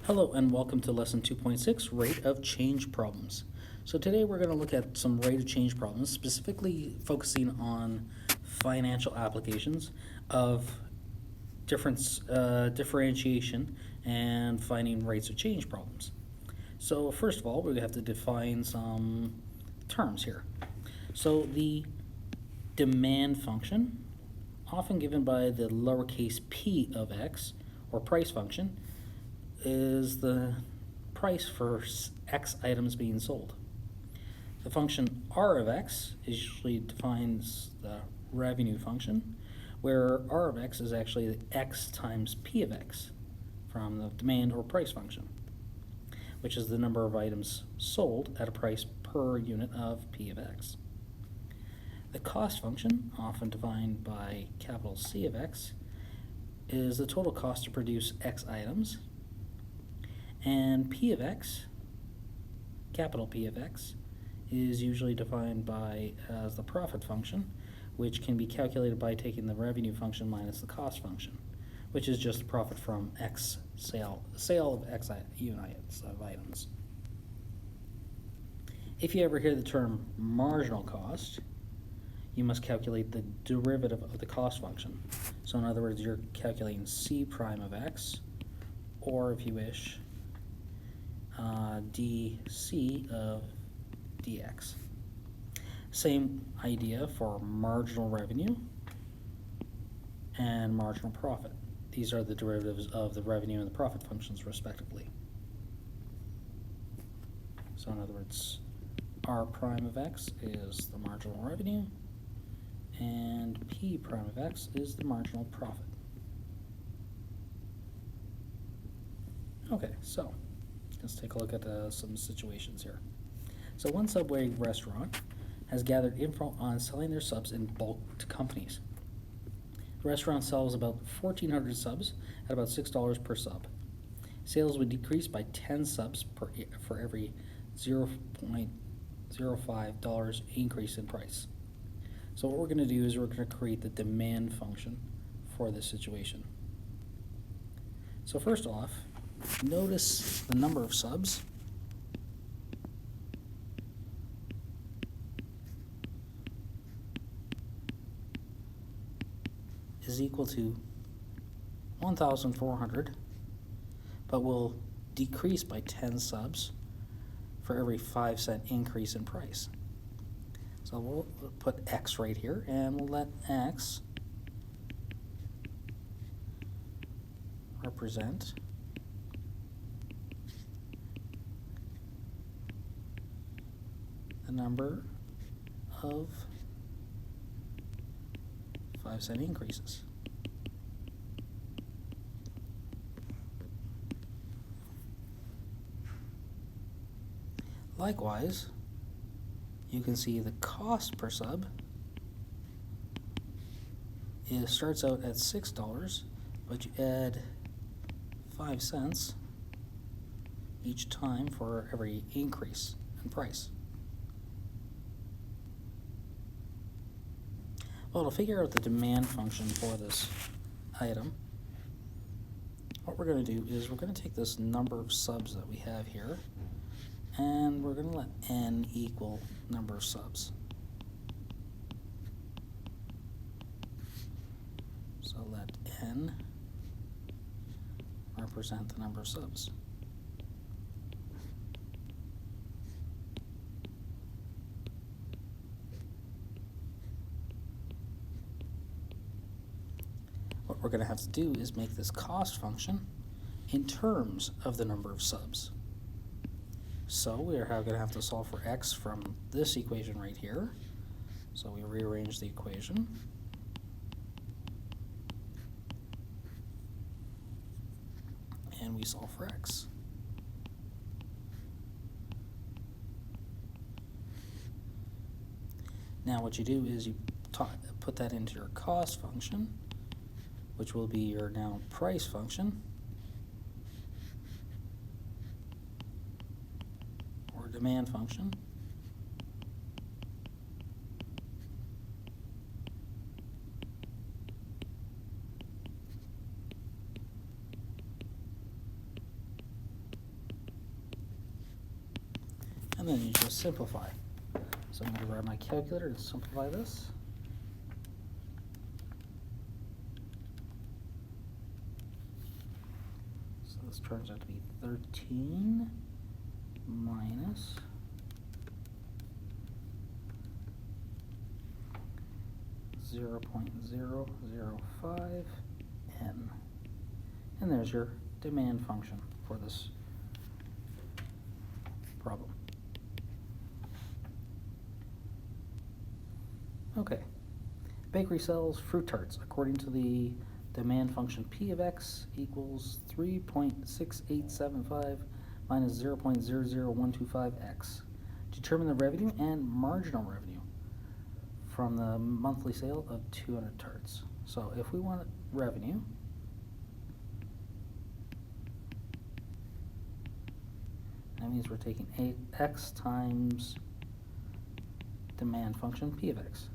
Hello and welcome to lesson 2.6, rate of change problems. So today we're going to look at some rate of change problems, specifically focusing on financial applications of differentiation and finding rates of change problems. So first of all, we have to define some terms here. So the demand function, often given by the lowercase p of x, or price function, is the price for x items being sold. The function r of x usually defines the revenue function, where r of x is actually the x times p of x from the demand or price function, which is the number of items sold at a price per unit of p of x. The cost function, often defined by capital C of x, is the total cost to produce x items. And p of x, capital P of x, is usually defined as the profit function, which can be calculated by taking the revenue function minus the cost function, which is just the profit from x sale of x units of items. If you ever hear the term marginal cost, you must calculate the derivative of the cost function. So in other words, you're calculating c prime of x, or if you wish, dc of dx. Same idea for marginal revenue and marginal profit. These are the derivatives of the revenue and the profit functions respectively. So in other words, r prime of x is the marginal revenue and p prime of x is the marginal profit. Okay, so let's take a look at some situations here. So one Subway restaurant has gathered info on selling their subs in bulk to companies. The restaurant sells about 1,400 subs at about $6 per sub. Sales would decrease by 10 subs for every $0.05 increase in price. So what we're going to do is we're going to create the demand function for this situation. So first off, notice the number of subs is equal to 1,400, but will decrease by 10 subs for every 5-cent increase in price. So we'll put x right here, and we'll let x represent the number of 5-cent increases. Likewise, you can see the cost per sub starts out at $6, but you add 5 cents each time for every increase in price. Well, to figure out the demand function for this item, what we're going to do is we're going to take this number of subs that we have here, and we're going to let n equal number of subs. So let n represent the number of subs. What we're going to have to do is make this cost function in terms of the number of subs. So we are going to have to solve for x from this equation right here. So we rearrange the equation. And we solve for x. Now what you do is you put that into your cost function, which will be your now price function, or demand function. then you just simplify. So I'm going to grab my calculator to simplify this. So this turns out to be 13 minus 0.005 n. And there's your demand function for this problem. Okay, bakery sells fruit tarts according to the demand function p of x equals 3.6875 minus 0.00125x. Determine the revenue and marginal revenue from the monthly sale of 200 tarts. So if we want revenue, that means we're taking x times demand function p of x.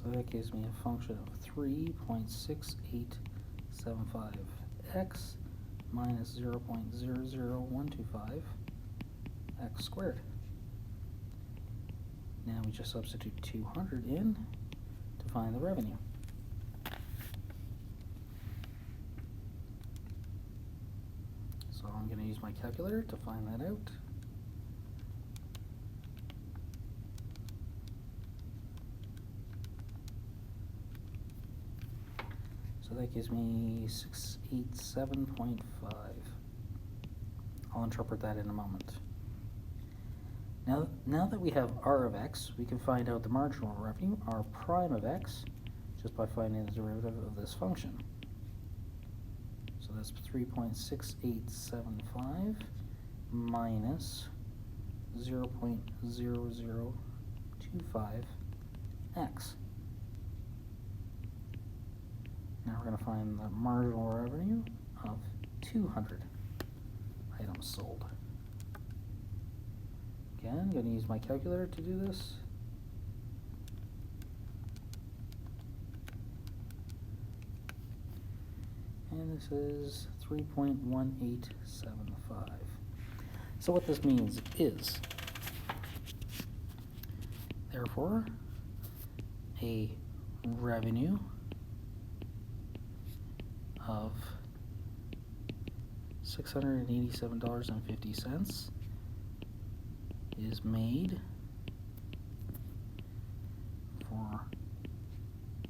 So that gives me a function of 3.6875x minus 0.00125 x squared. Now we just substitute 200 in to find the revenue. So I'm going to use my calculator to find that out. So that gives me 687.5. I'll interpret that in a moment. Now that we have r of x, we can find out the marginal revenue, r prime of x, just by finding the derivative of this function. So that's 3.6875 minus 0.0025x. Now we're going to find the marginal revenue of 200 items sold. Again, I'm going to use my calculator to do this. And this is 3.1875. So what this means is, therefore, a revenue of $687.50 is made for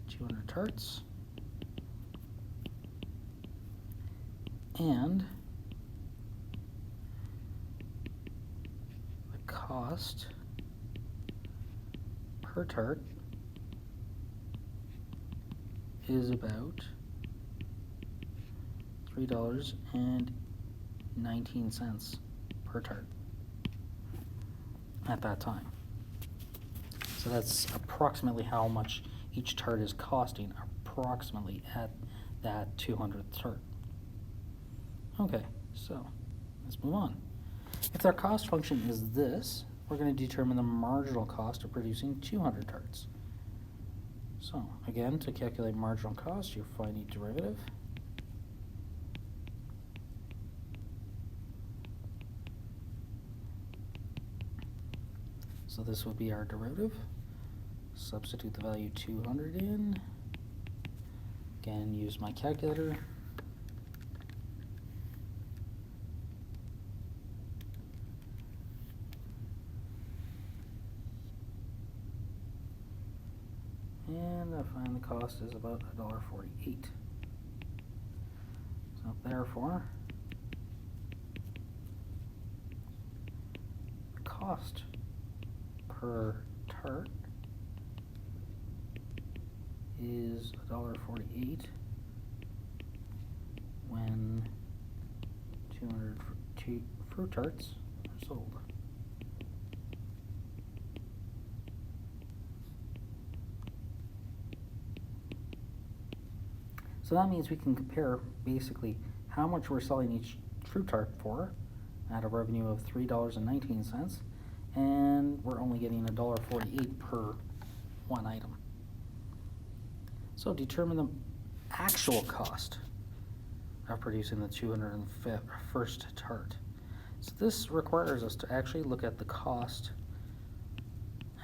200 tarts, and the cost per tart is about $3.19 per tart at that time. So that's approximately how much each tart is costing, approximately at that 200th tart. Okay, so let's move on. If our cost function is this, we're going to determine the marginal cost of producing 200 tarts. So again, to calculate marginal cost, you find a derivative. So this would be our derivative. Substitute the value 200 in. Again, use my calculator. And I find the cost is about $1.48. So therefore, the cost per tart is $1.48 when 200 fruit tarts are sold. So that means we can compare basically how much we're selling each fruit tart for at a revenue of $3.19, and we're only getting $1.48 per one item. So determine the actual cost of producing the 201st tart. So this requires us to actually look at the cost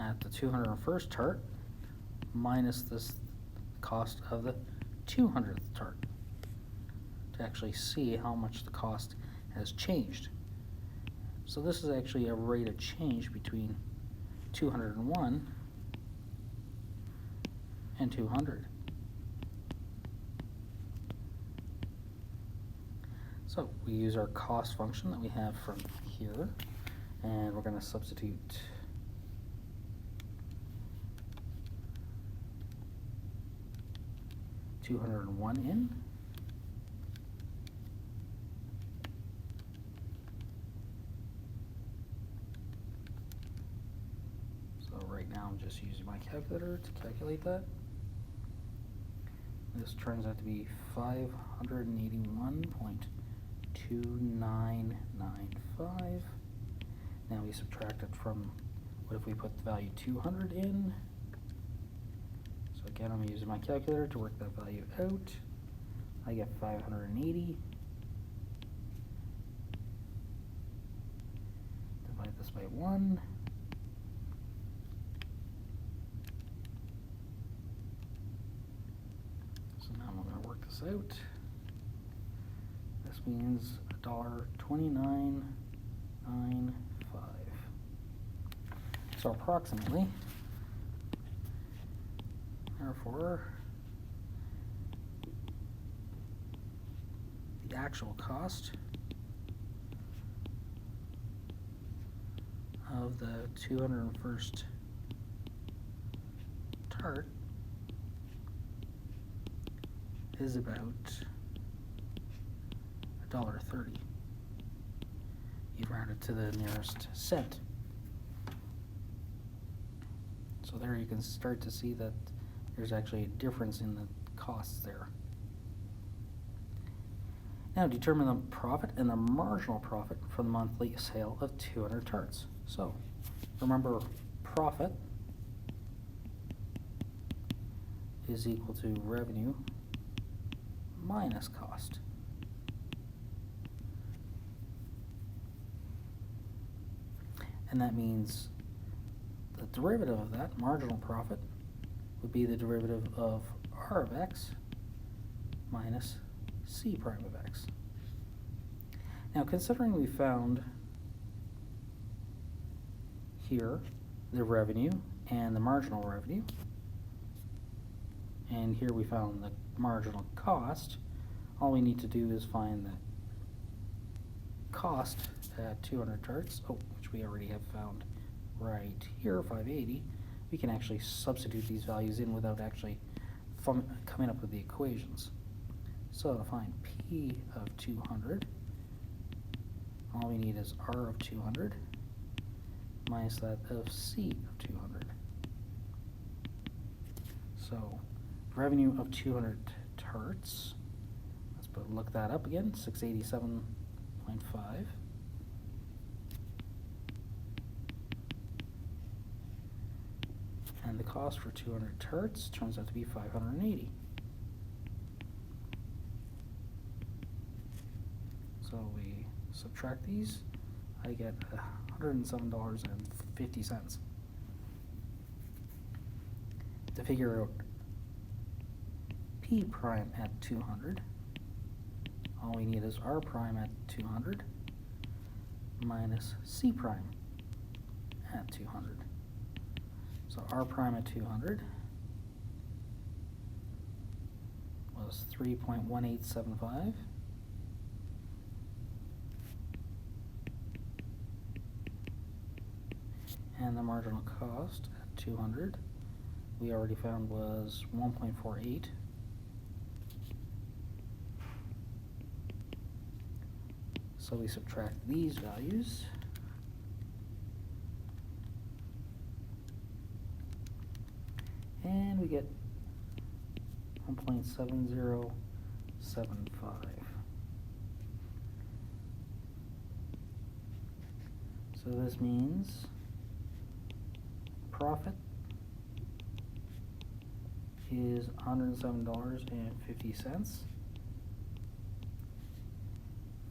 at the 201st tart minus this cost of the 200th tart to actually see how much the cost has changed. So this is actually a rate of change between 201 and 200. So we use our cost function that we have from here, and we're going to substitute $201 in. So right now I'm just using my calculator to calculate that. This turns out to be 581.2995. Now we subtract it from, what if we put the value 200 in? So again, I'm using my calculator to work that value out. I get 580. Divide this by 1. So now I'm going to work this out. This means $1.2995. So approximately, therefore, the actual cost of the 201st tart is about $1.30. You'd round it to the nearest cent. So there you can start to see that there's actually a difference in the costs there. Now determine the profit and the marginal profit for the monthly sale of 200 tarts. So remember, profit is equal to revenue minus cost. And that means the derivative of that, marginal profit, would be the derivative of R of x minus C prime of x. Now, considering we found here the revenue and the marginal revenue, and here we found the marginal cost, all we need to do is find the cost at 200 tarts, which we already have found right here, 580. We can actually substitute these values in without actually coming up with the equations. So to find P of 200, all we need is R of 200 minus that of C of 200. So revenue of 200 tarts, let's look that up again, 687.5. And the cost for 200 tarts turns out to be 580. So we subtract these, I get $107.50. To figure out P prime at 200, all we need is R prime at 200 minus C prime at 200. So R prime at 200 was 3.1875. And the marginal cost at 200 we already found was 1.48. So we subtract these values. And we get 1.7075. So this means profit is $107.50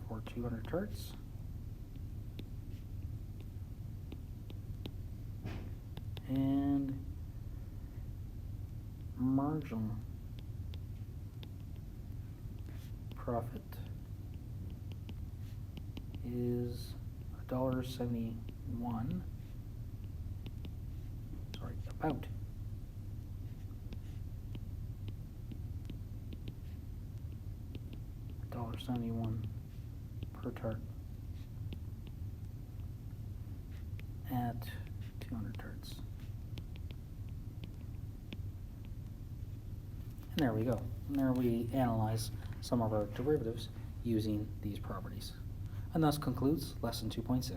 for 200 tarts. And marginal profit is $1.71. Sorry, about $1.71 per tart at 200 tarts. And there we go. And there we analyze some of our derivatives using these properties. And thus concludes lesson 2.6.